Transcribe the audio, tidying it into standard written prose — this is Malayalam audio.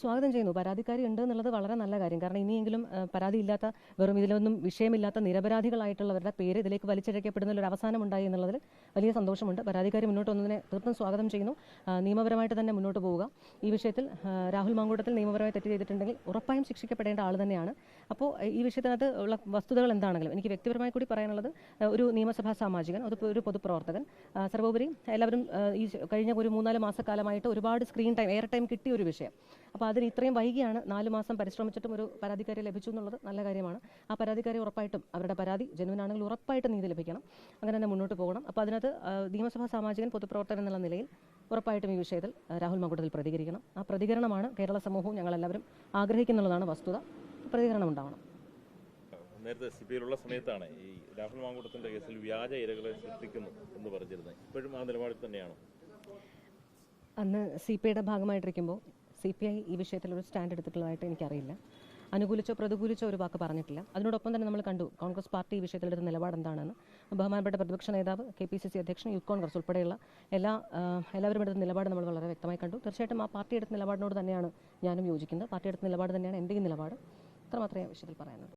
സ്വാഗതം ചെയ്യുന്നു. പരാതിക്കാരി ഉണ്ട് എന്നുള്ളത് വളരെ നല്ല കാര്യം. കാരണം ഇനിയെങ്കിലും പരാതിയില്ലാത്ത, വെറും ഇതിലൊന്നും വിഷയമില്ലാത്ത നിരപരാധികളായിട്ടുള്ളവരുടെ പേര് ഇതിലേക്ക് വലിച്ചിഴക്കപ്പെടുന്നതിൽ ഒരു അവസാനം ഉണ്ടായി എന്നുള്ളതിൽ വലിയ സന്തോഷമുണ്ട്. പരാതിക്കാരി മുന്നോട്ട് വന്നതിനെ തീർത്തും സ്വാഗതം ചെയ്യുന്നു. നിയമപരമായിട്ട് തന്നെ മുന്നോട്ട് പോവുക. ഈ വിഷയത്തിൽ രാഹുൽ മാങ്കൂട്ടത്തിൽ നിയമപരമായി തെറ്റ് ചെയ്തിട്ടുണ്ടെങ്കിൽ ഉറപ്പായും ശിക്ഷിക്കപ്പെടേണ്ട ആൾ തന്നെയാണ്. അപ്പോൾ ഈ വിഷയത്തിനകത്ത് ഉള്ള വസ്തുതകൾ എന്താണെങ്കിലും എനിക്ക് വ്യക്തിപരമായി കൂടി പറയാനുള്ളത്, ഒരു നിയമസഭാ സാമാജികൻ, ഒരു പൊതുപ്രവർത്തകൻ, സർവോപരി എല്ലാവരും ഈ കഴിഞ്ഞ ഒരു 3-4 മാസക്കാലമായിട്ട് ഒരുപാട് സ്ക്രീൻ ടൈം, എയർ ടൈം കിട്ടിയ ഒരു വിഷയം. അപ്പോൾ അതിന് ഇത്രയും വൈകിയാണ് 4 മാസം പരിശ്രമിച്ചിട്ടും ഒരു പരാതിക്കാരി ലഭിച്ചു എന്നുള്ളത് നല്ല കാര്യമാണ്. ആ പരാതിക്കാരി ഉറപ്പായിട്ടും, അവരുടെ പരാതി ജനുവിനാണെങ്കിൽ ഉറപ്പായിട്ടും നീതി ലഭിക്കണം. അങ്ങനെ തന്നെ മുന്നോട്ട് പോകണം. അപ്പോൾ അതിനകത്ത് നിയമസഭാ സാമാജികൻ, പൊതുപ്രവർത്തകൻ എന്നുള്ള നിലയിൽ ഉറപ്പായിട്ടും ഈ വിഷയത്തിൽ രാഹുൽ മാങ്കൂട്ടത്തിൽ പ്രതികരിക്കണം. ആ പ്രതികരണമാണ് കേരള സമൂഹവും ഞങ്ങളെല്ലാവരും ആഗ്രഹിക്കുന്നുള്ളതാണ് വസ്തുത. പ്രതികരണം ഉണ്ടാവണം. നേരത്തെ സിപിഐയിലുള്ള സമയത്താണ് ഈ രാഹുൽ മാങ്കൂട്ടത്തിന്റെ കേസിൽ വ്യാജ ഇരകളെ സൃഷ്ടിക്കുന്നു എന്ന് പറഞ്ഞിരുന്നത്. ഇപ്പോഴും ആ നിലപാടിൽ തന്നെയാണോ? അന്ന് CPIയുടെ ഭാഗമായിട്ടിരിക്കുമ്പോൾ CPI ഈ വിഷയത്തിൽ ഒരു സ്റ്റാൻഡ് എടുത്തിട്ടുള്ളതായിട്ട് എനിക്കറിയില്ല. അനുകൂലിച്ചോ പ്രതികൂലിച്ചോ ഒരു വാക്ക് പറഞ്ഞിട്ടില്ല. അതിനോടൊപ്പം തന്നെ നമ്മൾ കണ്ടു കോൺഗ്രസ് പാർട്ടി ഈ വിഷയത്തിലെടുത്ത നിലപാട് എന്താണെന്ന്. ബഹുമാനപ്പെട്ട പ്രതിപക്ഷ നേതാവ്, KPCC അധ്യക്ഷൻ, യൂത്ത് കോൺഗ്രസ് ഉൾപ്പെടെയുള്ള എല്ലാവരും എടുത്ത നിലപാട് നമ്മൾ വളരെ വ്യക്തമായി കണ്ടു. തീർച്ചയായിട്ടും ആ പാർട്ടി എടുത്ത നിലപാടിനോട് തന്നെയാണ് ഞാനും യോജിക്കുന്നത്. പാർട്ടി എടുത്ത നിലപാട് തന്നെയാണ് എൻ്റെയും നിലപാട്. അത്രമാത്രമേ വിഷയത്തിൽ പറയാനുള്ളൂ.